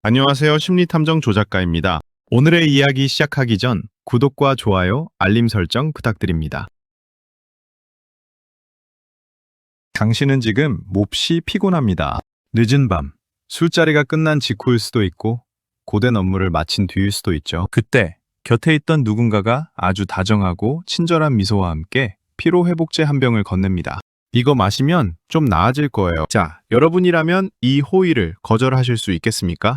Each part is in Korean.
안녕하세요. 심리탐정 조작가입니다. 오늘의 이야기 시작하기 전 구독과 좋아요, 알림 설정 부탁드립니다. 당신은 지금 몹시 피곤합니다. 늦은 밤, 술자리가 끝난 직후일 수도 있고 고된 업무를 마친 뒤일 수도 있죠. 그때 곁에 있던 누군가가 아주 다정하고 친절한 미소와 함께 피로회복제 한 병을 건넵니다. 이거 마시면 좀 나아질 거예요. 자, 여러분이라면 이 호의를 거절하실 수 있겠습니까?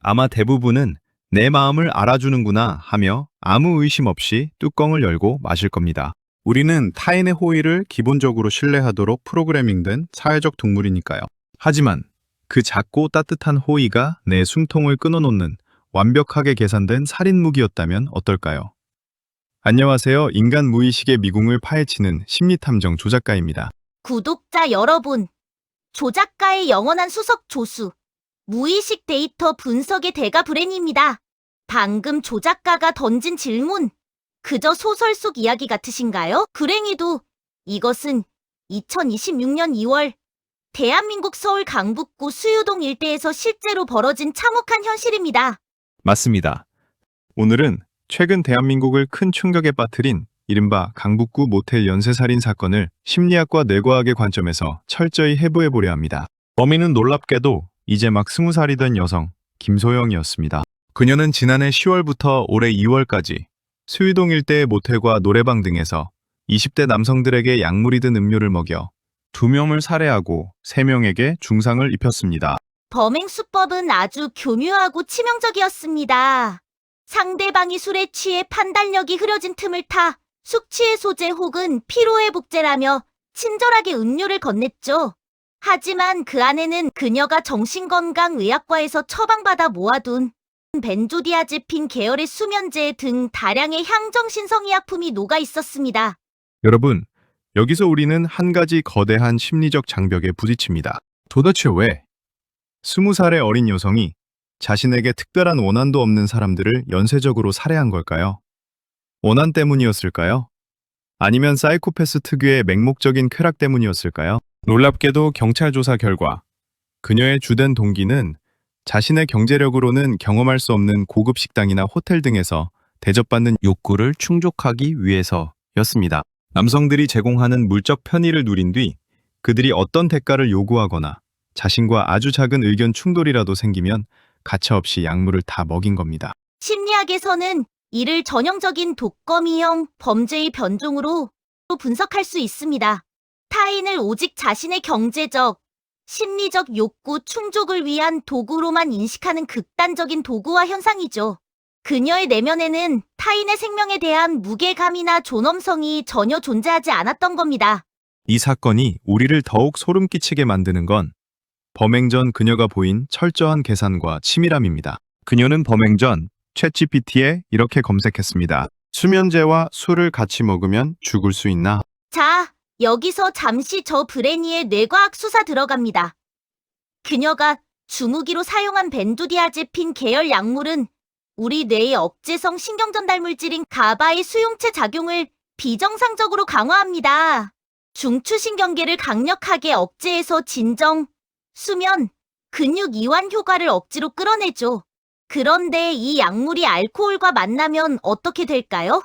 아마 대부분은 내 마음을 알아주는구나 하며 아무 의심 없이 뚜껑을 열고 마실 겁니다. 우리는 타인의 호의를 기본적으로 신뢰하도록 프로그래밍된 사회적 동물이니까요. 하지만 그 작고 따뜻한 호의가 내 숨통을 끊어놓는 완벽하게 계산된 살인 무기였다면 어떨까요? 안녕하세요. 인간 무의식의 미궁을 파헤치는 심리탐정 조작가입니다. 구독자 여러분, 조작가의 영원한 수석 조수, 무의식 데이터 분석의 대가 브랜입니다. 방금 조작가가 던진 질문, 그저 소설 속 이야기 같으신가요? 불행히도 이것은 2026년 2월 대한민국 서울 강북구 수유동 일대에서 실제로 벌어진 참혹한 현실입니다. 맞습니다. 오늘은 최근 대한민국을 큰 충격에 빠뜨린 이른바 강북구 모텔 연쇄살인 사건을 심리학과 뇌과학의 관점에서 철저히 해부해보려 합니다. 범인은 놀랍게도 이제 막 20살이 된 여성 김소영이었습니다. 그녀는 지난해 10월부터 올해 2월까지 수유동 일대의 모텔과 노래방 등에서 20대 남성들에게 약물이 든 음료를 먹여 2명을 살해하고 3명에게 중상을 입혔습니다. 범행 수법은 아주 교묘하고 치명적이었습니다. 상대방이 술에 취해 판단력이 흐려진 틈을 타 숙취의 소재 혹은 피로회복제라며 친절하게 음료를 건넸죠. 하지만 그 안에는 그녀가 정신건강의학과에서 처방받아 모아둔 벤조디아제핀 계열의 수면제 등 다량의 향정신성의약품이 녹아 있었습니다. 여러분, 여기서 우리는 한 가지 거대한 심리적 장벽에 부딪힙니다. 도대체 왜 20살의 어린 여성이 자신에게 특별한 원한도 없는 사람들을 연쇄적으로 살해한 걸까요? 원한 때문이었을까요? 아니면 사이코패스 특유의 맹목적인 쾌락 때문이었을까요? 놀랍게도 경찰 조사 결과 그녀의 주된 동기는 자신의 경제력으로는 경험할 수 없는 고급 식당이나 호텔 등에서 대접받는 욕구를 충족하기 위해서였습니다. 남성들이 제공하는 물적 편의를 누린 뒤 그들이 어떤 대가를 요구하거나 자신과 아주 작은 의견 충돌이라도 생기면 가차없이 약물을 다 먹인 겁니다. 심리학에서는 이를 전형적인 독거미형 범죄의 변종으로 분석할 수 있습니다. 타인을 오직 자신의 경제적, 심리적 욕구 충족을 위한 도구로만 인식하는 극단적인 도구화 현상이죠. 그녀의 내면에는 타인의 생명에 대한 무게감이나 존엄성이 전혀 존재하지 않았던 겁니다. 이 사건이 우리를 더욱 소름 끼치게 만드는 건 범행 전 그녀가 보인 철저한 계산과 치밀함입니다. 그녀는 범행 전 챗GPT에 이렇게 검색했습니다. 수면제와 술을 같이 먹으면 죽을 수 있나? 자, 여기서 잠시 저 브레니의 뇌과학 수사 들어갑니다. 그녀가 주무기로 사용한 벤조디아제핀 계열 약물은 우리 뇌의 억제성 신경전달 물질인 가바의 수용체 작용을 비정상적으로 강화합니다. 중추신경계를 강력하게 억제해서 진정, 수면, 근육 이완 효과를 억지로 끌어내죠. 그런데 이 약물이 알코올과 만나면 어떻게 될까요?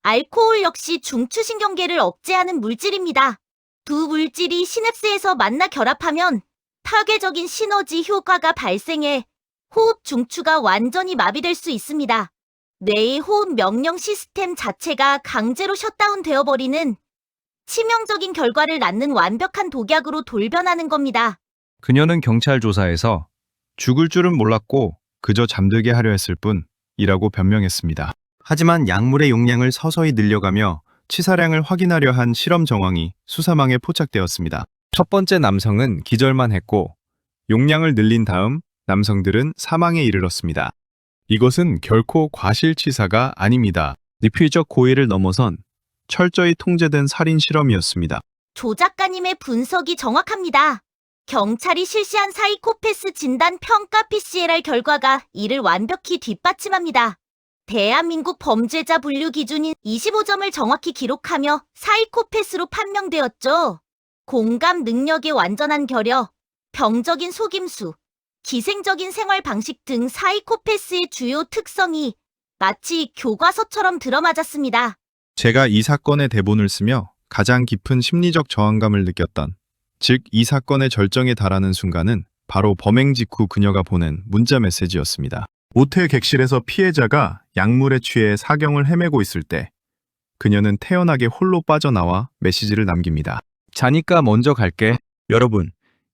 알코올 역시 중추신경계를 억제하는 물질입니다. 두 물질이 시냅스에서 만나 결합하면 파괴적인 시너지 효과가 발생해 호흡 중추가 완전히 마비될 수 있습니다. 뇌의 호흡 명령 시스템 자체가 강제로 셧다운 되어버리는 치명적인 결과를 낳는 완벽한 독약으로 돌변하는 겁니다. 그녀는 경찰 조사에서 죽을 줄은 몰랐고 그저 잠들게 하려 했을 뿐이라고 변명했습니다. 하지만 약물의 용량을 서서히 늘려가며 치사량을 확인하려 한 실험 정황이 수사망에 포착되었습니다. 첫 번째 남성은 기절만 했고 용량을 늘린 다음 남성들은 사망에 이르렀습니다. 이것은 결코 과실치사가 아닙니다. 리필적 고의를 넘어선 철저히 통제된 살인 실험이었습니다. 조 작가님의 분석이 정확합니다. 경찰이 실시한 사이코패스 진단 평가 PCLR 결과가 이를 완벽히 뒷받침합니다. 대한민국 범죄자 분류 기준인 25점을 정확히 기록하며 사이코패스로 판명되었죠. 공감 능력의 완전한 결여, 병적인 속임수, 기생적인 생활 방식 등 사이코패스의 주요 특성이 마치 교과서처럼 들어맞았습니다. 제가 이 사건의 대본을 쓰며 가장 깊은 심리적 저항감을 느꼈던, 즉 이 사건의 절정에 달하는 순간은 바로 범행 직후 그녀가 보낸 문자 메시지였습니다. 모텔 객실에서 피해자가 약물에 취해 사경을 헤매고 있을 때 그녀는 태연하게 홀로 빠져나와 메시지를 남깁니다. 자니까 먼저 갈게. 여러분,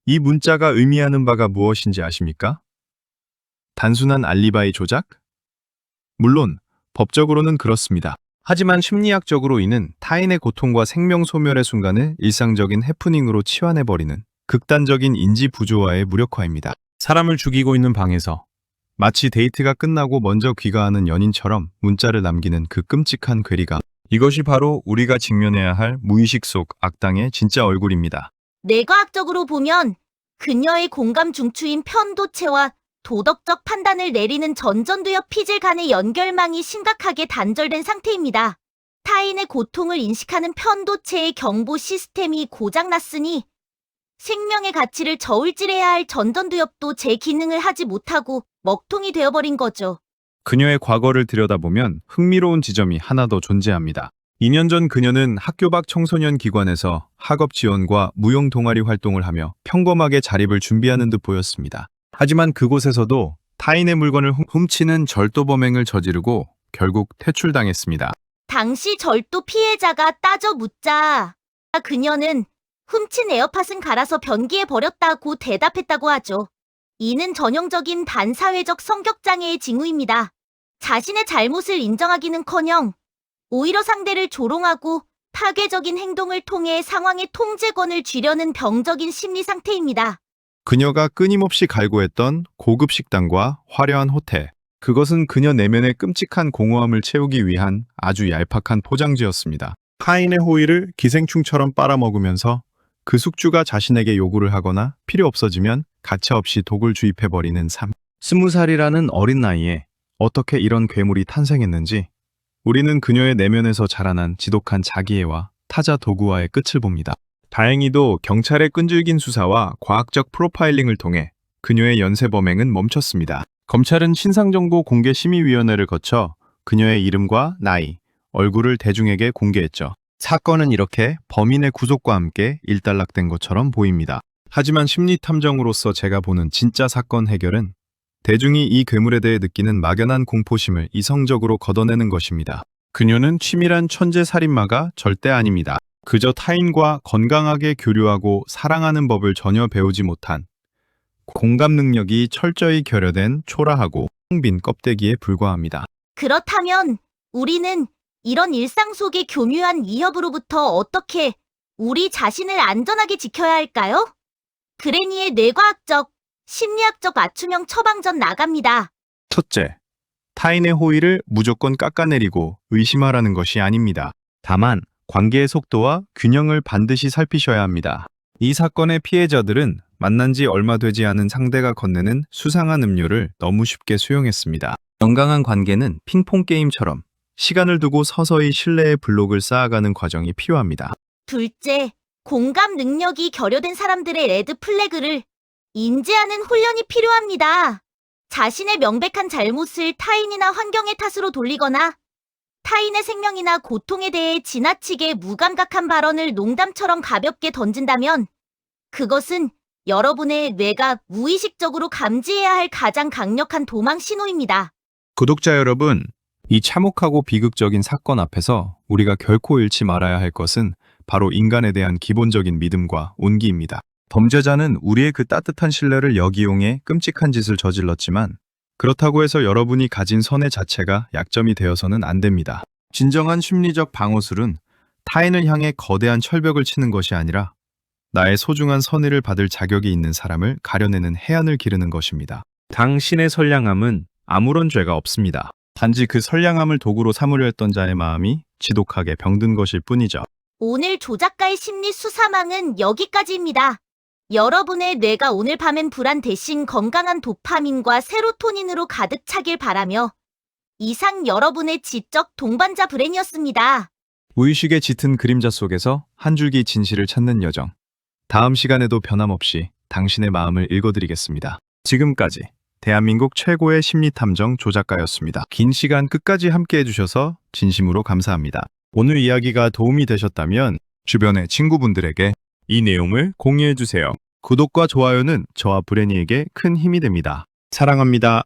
이 문자가 의미하는 바가 무엇인지 아십니까? 단순한 알리바이 조작? 물론 법적으로는 그렇습니다. 하지만 심리학적으로 이는 타인의 고통과 생명 소멸의 순간을 일상적인 해프닝으로 치환해버리는 극단적인 인지 부조화의 무력화입니다. 사람을 죽이고 있는 방에서 마치 데이트가 끝나고 먼저 귀가하는 연인처럼 문자를 남기는 그 끔찍한 괴리감. 이것이 바로 우리가 직면해야 할 무의식 속 악당의 진짜 얼굴입니다. 뇌과학적으로 보면 그녀의 공감 중추인 편도체와 도덕적 판단을 내리는 전전두엽 피질 간의 연결망이 심각하게 단절된 상태입니다. 타인의 고통을 인식하는 편도체의 경보 시스템이 고장났으니 생명의 가치를 저울질해야 할 전전두엽도 제 기능을 하지 못하고 먹통이 되어버린 거죠. 그녀의 과거를 들여다보면 흥미로운 지점이 하나 더 존재합니다. 2년 전 그녀는 학교 밖 청소년 기관에서 학업 지원과 무용 동아리 활동을 하며 평범하게 자립을 준비하는 듯 보였습니다. 하지만 그곳에서도 타인의 물건을 훔치는 절도 범행을 저지르고 결국 퇴출당했습니다. 당시 절도 피해자가 따져 묻자 그녀는 훔친 에어팟은 갈아서 변기에 버렸다고 대답했다고 하죠. 이는 전형적인 반사회적 성격장애의 징후입니다. 자신의 잘못을 인정하기는커녕 오히려 상대를 조롱하고 파괴적인 행동을 통해 상황의 통제권을 쥐려는 병적인 심리 상태입니다. 그녀가 끊임없이 갈구했던 고급 식당과 화려한 호텔, 그것은 그녀 내면의 끔찍한 공허함을 채우기 위한 아주 얄팍한 포장지였습니다. 타인의 호의를 기생충처럼 빨아먹으면서 그 숙주가 자신에게 요구를 하거나 필요 없어지면 가차없이 독을 주입해버리는 삶. 20살이라는 어린 나이에 어떻게 이런 괴물이 탄생했는지 우리는 그녀의 내면에서 자라난 지독한 자기애와 타자 도구와의 끝을 봅니다. 다행히도 경찰의 끈질긴 수사와 과학적 프로파일링을 통해 그녀의 연쇄 범행은 멈췄습니다. 검찰은 신상정보 공개심의위원회를 거쳐 그녀의 이름과 나이, 얼굴을 대중에게 공개했죠. 사건은 이렇게 범인의 구속과 함께 일단락된 것처럼 보입니다. 하지만 심리탐정으로서 제가 보는 진짜 사건 해결은 대중이 이 괴물에 대해 느끼는 막연한 공포심을 이성적으로 걷어내는 것입니다. 그녀는 치밀한 천재 살인마가 절대 아닙니다. 그저 타인과 건강하게 교류하고 사랑하는 법을 전혀 배우지 못한, 공감 능력이 철저히 결여된 초라하고 텅 빈 껍데기에 불과합니다. 그렇다면 우리는 이런 일상 속의 교묘한 위협으로부터 어떻게 우리 자신을 안전하게 지켜야 할까요? 그레니의 뇌과학적, 심리학적 맞춤형 처방전 나갑니다. 첫째, 타인의 호의를 무조건 깎아내리고 의심하라는 것이 아닙니다. 다만 관계의 속도와 균형을 반드시 살피셔야 합니다. 이 사건의 피해자들은 만난 지 얼마 되지 않은 상대가 건네는 수상한 음료를 너무 쉽게 수용했습니다. 건강한 관계는 핑퐁 게임처럼 시간을 두고 서서히 신뢰의 블록을 쌓아가는 과정이 필요합니다. 둘째, 공감 능력이 결여된 사람들의 레드 플래그를 인지하는 훈련이 필요합니다. 자신의 명백한 잘못을 타인이나 환경의 탓으로 돌리거나 타인의 생명이나 고통에 대해 지나치게 무감각한 발언을 농담처럼 가볍게 던진다면 그것은 여러분의 뇌가 무의식적으로 감지해야 할 가장 강력한 도망 신호입니다. 구독자 여러분, 이 참혹하고 비극적인 사건 앞에서 우리가 결코 잃지 말아야 할 것은 바로 인간에 대한 기본적인 믿음과 온기입니다. 범죄자는 우리의 그 따뜻한 신뢰를 역이용해 끔찍한 짓을 저질렀지만 그렇다고 해서 여러분이 가진 선의 자체가 약점이 되어서는 안 됩니다. 진정한 심리적 방어술은 타인을 향해 거대한 철벽을 치는 것이 아니라 나의 소중한 선의를 받을 자격이 있는 사람을 가려내는 해안을 기르는 것입니다. 당신의 선량함은 아무런 죄가 없습니다. 단지 그 선량함을 도구로 삼으려 했던 자의 마음이 지독하게 병든 것일 뿐이죠. 오늘 조작가의 심리 수사망은 여기까지입니다. 여러분의 뇌가 오늘 밤엔 불안 대신 건강한 도파민과 세로토닌으로 가득 차길 바라며 이상 여러분의 지적 동반자 브랜이었습니다. 무의식의 짙은 그림자 속에서 한 줄기 진실을 찾는 여정. 다음 시간에도 변함없이 당신의 마음을 읽어드리겠습니다. 지금까지 대한민국 최고의 심리탐정 조작가였습니다. 긴 시간 끝까지 함께 해주셔서 진심으로 감사합니다. 오늘 이야기가 도움이 되셨다면 주변의 친구분들에게 이 내용을 공유해주세요. 구독과 좋아요는 저와 브레니에게 큰 힘이 됩니다. 사랑합니다.